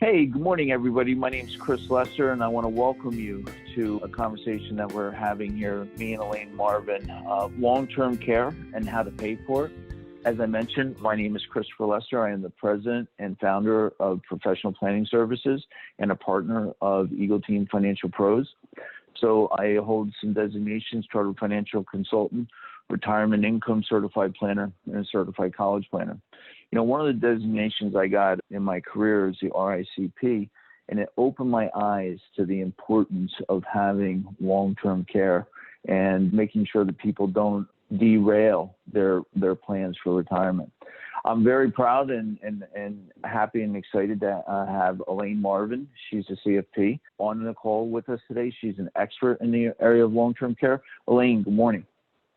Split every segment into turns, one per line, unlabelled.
Hey, good morning, everybody. My name is Chris Lester, and I want to welcome you to a conversation that we're having here, me and Elaine Marvin, long-term care and how to pay for it. As I mentioned, my name is Christopher Lester. I am the president and founder of Professional Planning Services and a partner of Eagle Team Financial Pros. So I hold some designations: Chartered Financial Consultant, Retirement Income Certified Planner, and a Certified College Planner. You know, one of the designations I got in my career is the RICP, and it opened my eyes to the importance of having long-term care and making sure that people don't derail their plans for retirement. I'm very proud and happy and excited to have Elaine Marvin. She's a CFP on the call with us today. She's an expert in the area of long-term care. Elaine, good morning.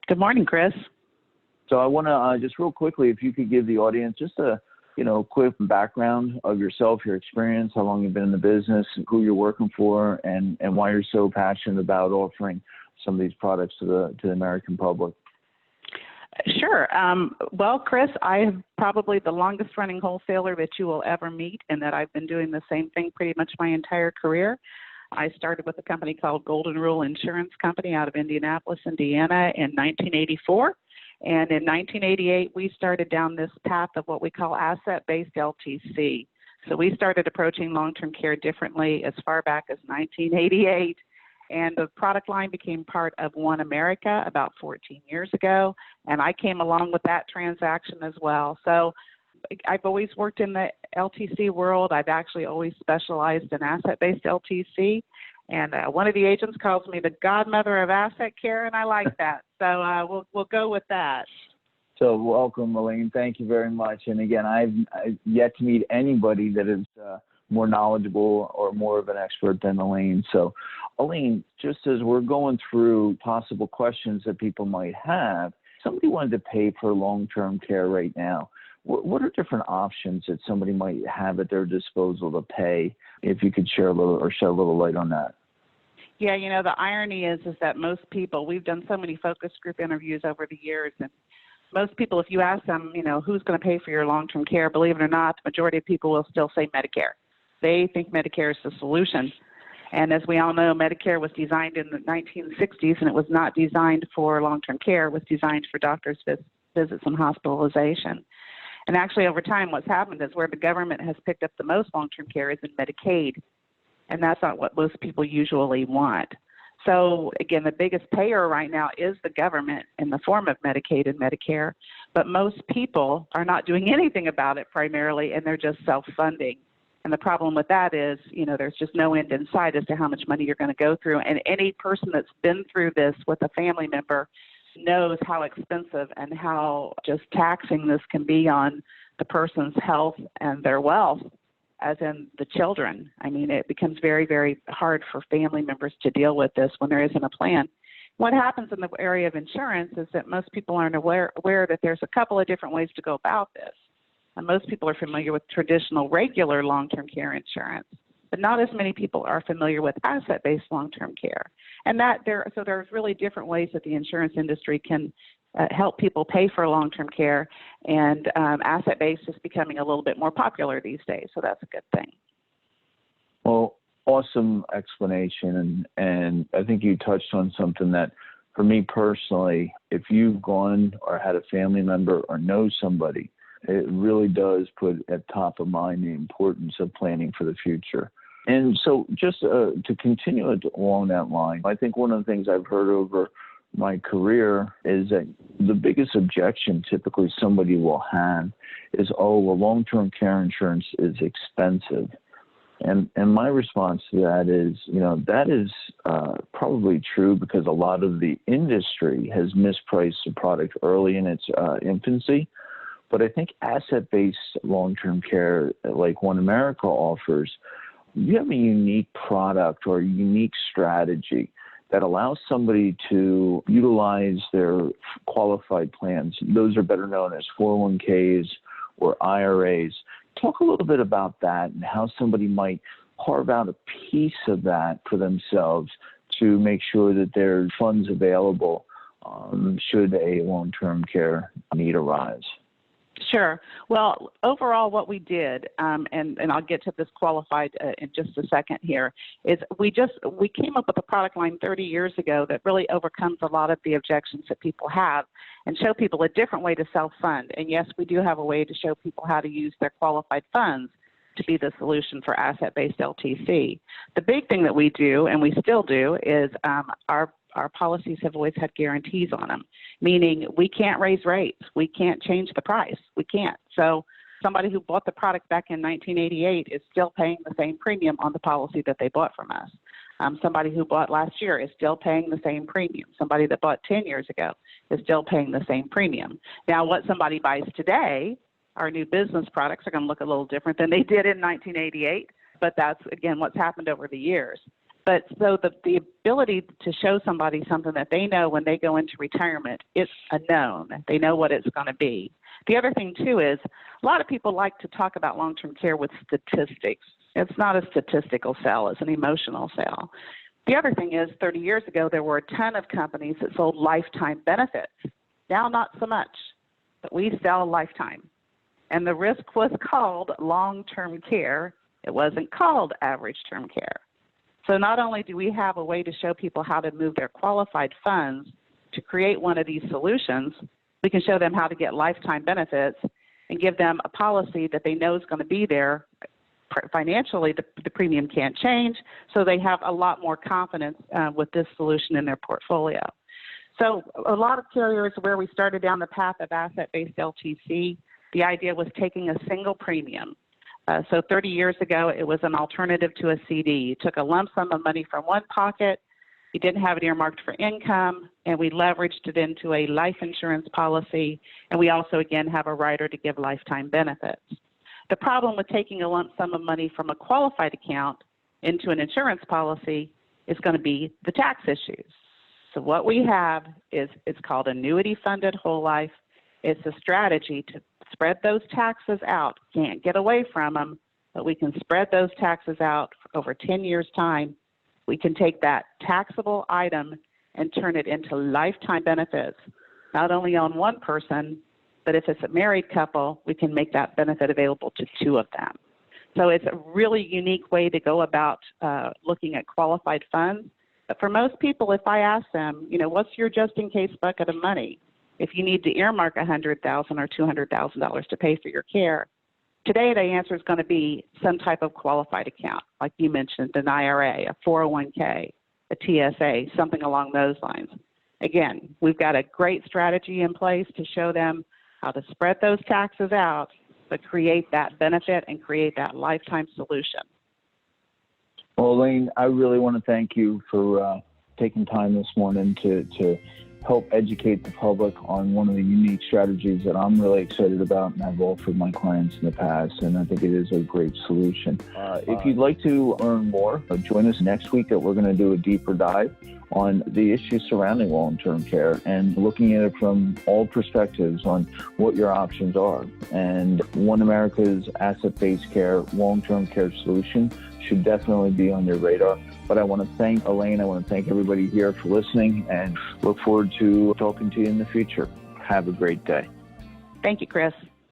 Good morning, Chris.
So I want to just real quickly, if you could give the audience just a quick background of yourself, your experience, how long you've been in the business, who you're working for, and why you're so passionate about offering some of these products to the American public.
Sure. Well, Chris, I am probably the longest running wholesaler that you will ever meet, and that I've been doing the same thing pretty much my entire career. I started with a company called Golden Rule Insurance Company out of Indianapolis, Indiana in 1984. And in 1988, we started down this path of what we call AssetBased LTC. So we started approaching long-term care differently as far back as 1988. And the product line became part of One America about 14 years ago. And I came along with that transaction as well. So I've always worked in the LTC world. I've actually always specialized in asset-based LTC. And one of the agents calls me the godmother of asset care, and I like that. So we'll go with that.
So welcome, Elaine. Thank you very much. And again, I've yet to meet anybody that is more knowledgeable or more of an expert than Elaine. So Elaine, just as we're going through possible questions that people might have, somebody wanted to pay for long-term care right now. What are different options that somebody might have at their disposal to pay? If you could share a little or shed a little light on that.
Yeah, you know, the irony is that most people, we've done so many focus group interviews over the years, and most people, if you ask them, who's going to pay for your long-term care, believe it or not, the majority of people will still say Medicare. They think Medicare is the solution. And as we all know, Medicare was designed in the 1960s, and it was not designed for long-term care. It was designed for doctors' visits and hospitalization. And actually, over time, what's happened is where the government has picked up the most long-term care is in Medicaid, and that's not what most people usually want. So, again, the biggest payer right now is the government in the form of Medicaid and Medicare, but most people are not doing anything about it primarily, and they're just self-funding. And the problem with that is, there's just no end in sight as to how much money you're going to go through. And any person that's been through this with a family member knows how expensive and how just taxing this can be on the person's health and their wealth, as in the children. I mean, it becomes very, very hard for family members to deal with this when there isn't a plan. What happens in the area of insurance is that most people aren't aware that there's a couple of different ways to go about this. And most people are familiar with traditional, regular long-term care insurance, but not as many people are familiar with asset-based long-term care. And so there's really different ways that the insurance industry can help people pay for long-term care, and asset-based is becoming a little bit more popular these days, so that's a good thing.
Well, awesome explanation, and I think you touched on something that, for me personally, if you've gone or had a family member or know somebody, it really does put at top of mind the importance of planning for the future. And so just to continue along that line, I think one of the things I've heard over my career is that the biggest objection typically somebody will have is, well, long-term care insurance is expensive. And my response to that is, that is probably true because a lot of the industry has mispriced the product early in its infancy. But I think asset-based long-term care, like One America offers, you have a unique product or a unique strategy that allows somebody to utilize their qualified plans. Those are better known as 401ks or IRAs. Talk a little bit about that and how somebody might carve out a piece of that for themselves to make sure that there's funds available should a long-term care need arise.
Sure. Well, overall, what we did, and I'll get to this qualified in just a second here, is we came up with a product line 30 years ago that really overcomes a lot of the objections that people have and show people a different way to self-fund. And yes, we do have a way to show people how to use their qualified funds to be the solution for asset-based LTC. The big thing that we do, and we still do, is our policies have always had guarantees on them, meaning we can't raise rates. We can't change the price. We can't. So somebody who bought the product back in 1988 is still paying the same premium on the policy that they bought from us. Somebody who bought last year is still paying the same premium. Somebody that bought 10 years ago is still paying the same premium. Now, what somebody buys today, our new business products are going to look a little different than they did in 1988, but that's, again, what's happened over the years. But so the ability to show somebody something that they know when they go into retirement, it's a known. They know what it's going to be. The other thing, too, is a lot of people like to talk about long-term care with statistics. It's not a statistical sell. It's an emotional sell. The other thing is 30 years ago, there were a ton of companies that sold lifetime benefits. Now, not so much, but we sell lifetime. And the risk was called long-term care. It wasn't called average-term care. So not only do we have a way to show people how to move their qualified funds to create one of these solutions, we can show them how to get lifetime benefits and give them a policy that they know is going to be there. Financially, the premium can't change, so they have a lot more confidence with this solution in their portfolio. So a lot of carriers, where we started down the path of asset-based LTC, the idea was taking a single premium. So 30 years ago, it was an alternative to a CD. You took a lump sum of money from one pocket, you didn't have it earmarked for income, and we leveraged it into a life insurance policy, and we also, again, have a rider to give lifetime benefits. The problem with taking a lump sum of money from a qualified account into an insurance policy is going to be the tax issues. So what we have is it's called annuity-funded whole life. It's a strategy to spread those taxes out. Can't get away from them, but we can spread those taxes out for over 10 years' time. We can take that taxable item and turn it into lifetime benefits, not only on one person, but if it's a married couple, we can make that benefit available to two of them. So it's a really unique way to go about looking at qualified funds. But for most people, if I ask them, what's your just-in-case bucket of money? If you need to earmark $100,000 or $200,000 to pay for your care, today the answer is going to be some type of qualified account, like you mentioned, an IRA, a 401k, a TSA, something along those lines. Again, we've got a great strategy in place to show them how to spread those taxes out, but create that benefit and create that lifetime solution.
Well, Elaine, I really want to thank you for taking time this morning to help educate the public on one of the unique strategies that I'm really excited about and I've offered my clients in the past, and I think it is a great solution. If you'd like to learn more, join us next week that we're going to do a deeper dive on the issues surrounding long-term care and looking at it from all perspectives on what your options are. And One America's asset-based care long-term care solution should definitely be on your radar. But I want to thank Elaine. I want to thank everybody here for listening and look forward to talking to you in the future. Have a great day.
Thank you, Chris.